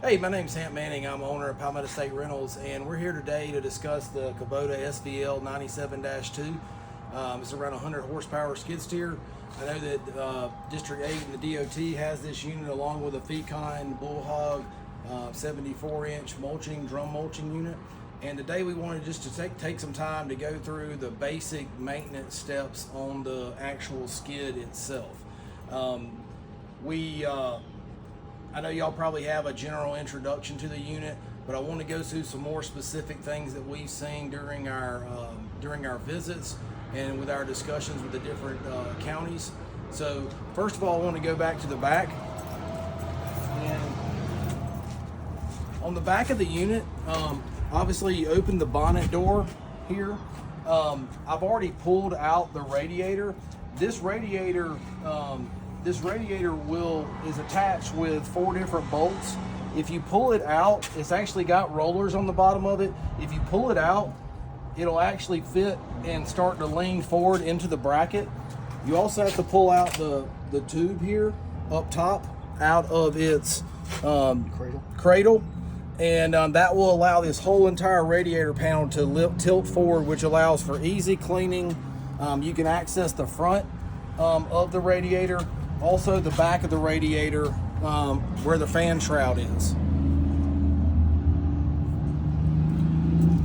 Hey, my name's Hamp. I'm owner of Palmetto State Rentals, and we're here today to discuss the Kubota SVL97-2. It's around 100 horsepower skid steer. I know that District 8 and the DOT has this unit along with a Fecon Bullhog 74-inch drum mulching unit. And today we wanted just to take some time to go through the basic maintenance steps on the actual skid itself. I know y'all probably have a general introduction to the unit, but I want to go through some more specific things that we've seen during our visits and with our discussions with the different counties. So first of all, I want to go back to the back. And on the back of the unit, obviously you open the bonnet door here. I've already pulled out the radiator. This radiator is attached with 4 different bolts. If you pull it out, it's actually got rollers on the bottom of it. If you pull it out, it'll actually fit and start to lean forward into the bracket. You also have to pull out the tube here up top out of its cradle. And that will allow this whole entire radiator panel to tilt forward, which allows for easy cleaning. You can access the front of the radiator, also the back of the radiator where the fan shroud is.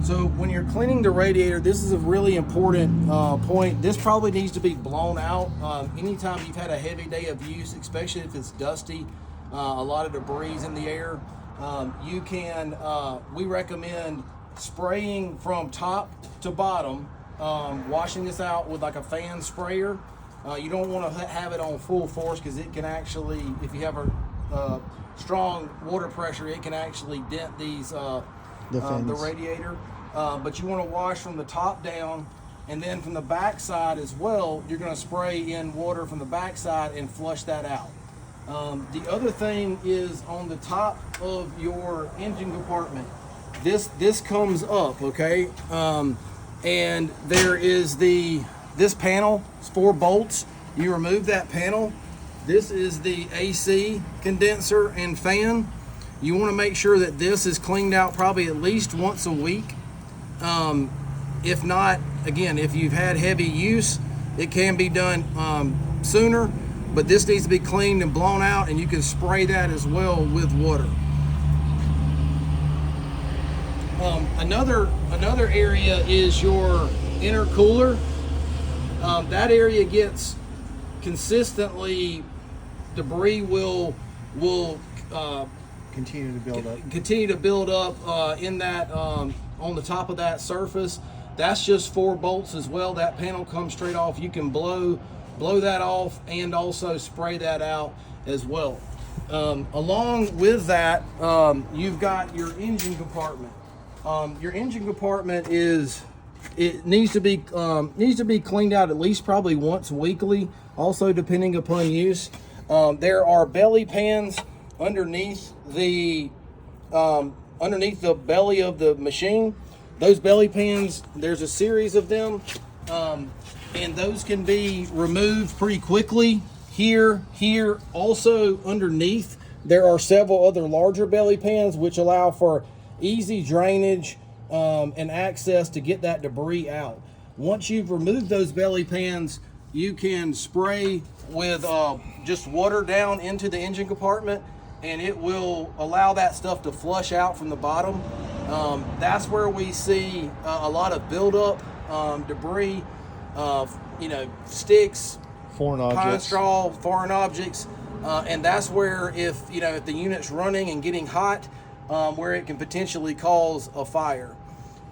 So when you're cleaning the radiator, this is a really important point. This probably needs to be blown out anytime you've had a heavy day of use, especially if it's dusty, a lot of debris in the air. We recommend spraying from top to bottom, washing this out with like a fan sprayer. You don't want to have it on full force because it can actually, if you have a strong water pressure, it can actually dent the radiator. But you want to wash from the top down, and then from the back side as well, you're going to spray in water from the back side and flush that out. The other thing is on the top of your engine compartment, this comes up, okay? And there is this panel, it's 4 bolts. You remove that panel. This is the AC condenser and fan. You want to make sure that this is cleaned out probably at least once a week. If not, again, if you've had heavy use, it can be done sooner, but this needs to be cleaned and blown out, and you can spray that as well with water. Another area is your intercooler. That area gets consistently, debris will continue to build up in that on the top of that surface. That's just 4 bolts as well. That panel comes straight off. You can blow that off and also spray that out as well. Along with that, you've got your engine compartment. Your engine compartment needs to be cleaned out at least probably once weekly, also depending upon use. There are belly pans underneath the belly of the machine. Those belly pans, there's a series of them, and those can be removed pretty quickly. Here, also underneath, there are several other larger belly pans which allow for easy drainage and access to get that debris out. Once you've removed those belly pans, you can spray with just water down into the engine compartment, and it will allow that stuff to flush out from the bottom. That's where we see a lot of buildup, debris, sticks, pine straw, foreign objects, and that's where if the unit's running and getting hot, where it can potentially cause a fire.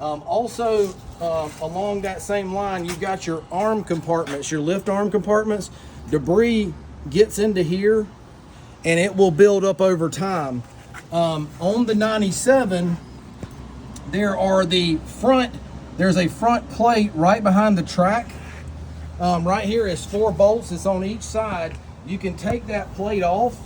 Also, along that same line, you've got your arm compartments, your lift arm compartments. Debris gets into here, and it will build up over time. On the 97, there's a front plate right behind the track. Right here is 4 bolts. It's on each side. You can take that plate off,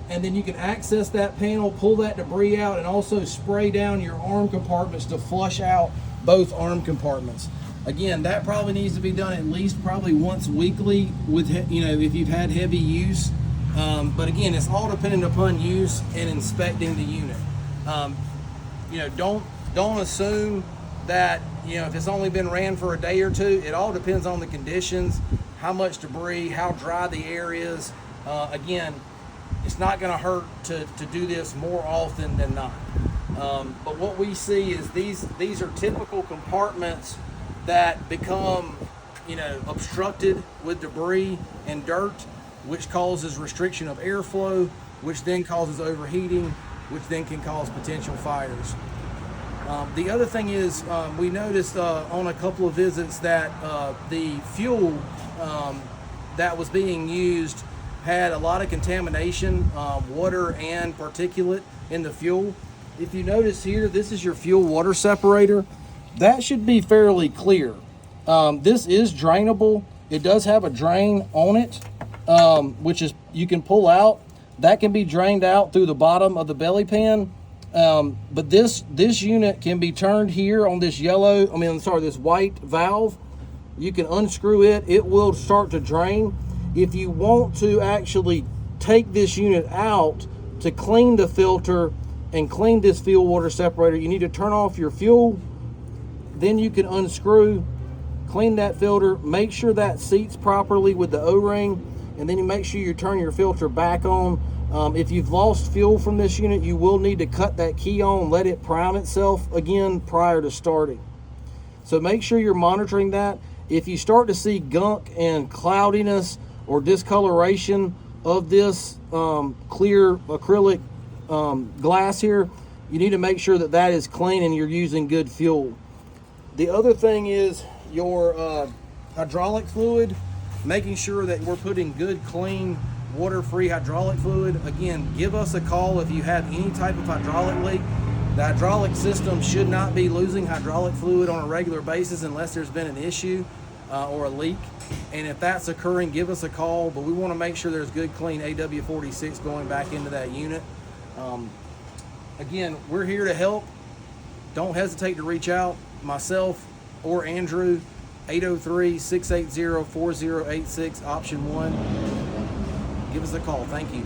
and then you can access that panel, pull that debris out, and also spray down your arm compartments to flush out both arm compartments. Again, that probably needs to be done at least probably once weekly with, if you've had heavy use. But again, it's all dependent upon use and inspecting the unit. You know, don't assume that, you know, if it's only been ran for a day or two. It all depends on the conditions, how much debris, how dry the air is. Again, it's not going to hurt to do this more often than not. But what we see is these are typical compartments that become, you know, obstructed with debris and dirt, which causes restriction of airflow, which then causes overheating, which then can cause potential fires. The other thing is, we noticed on a couple of visits that the fuel that was being used had a lot of contamination, water and particulate in the fuel. If you notice here, this is your fuel water separator. That should be fairly clear. This is drainable. It does have a drain on it, which is you can pull out. That can be drained out through the bottom of the belly pan. But this unit can be turned here on this this white valve. You can unscrew it. It will start to drain. If you want to actually take this unit out to clean the filter and clean this fuel water separator, you need to turn off your fuel. Then you can unscrew, clean that filter, make sure that seats properly with the O-ring, and then you make sure you turn your filter back on. If you've lost fuel from this unit, you will need to cut that key on, let it prime itself again prior to starting. So make sure you're monitoring that. If you start to see gunk and cloudiness or discoloration of this clear acrylic glass here, you need to make sure that that is clean and you're using good fuel. The other thing is your hydraulic fluid, making sure that we're putting good, clean, water-free hydraulic fluid. Again, give us a call if you have any type of hydraulic leak. The hydraulic system should not be losing hydraulic fluid on a regular basis unless there's been an issue or a leak. And if that's occurring, give us a call, but we want to make sure there's good, clean AW46 going back into that unit. Again, we're here to help. Don't hesitate to reach out, myself or Andrew, 803-680-4086, option 1. Give us a call. Thank you.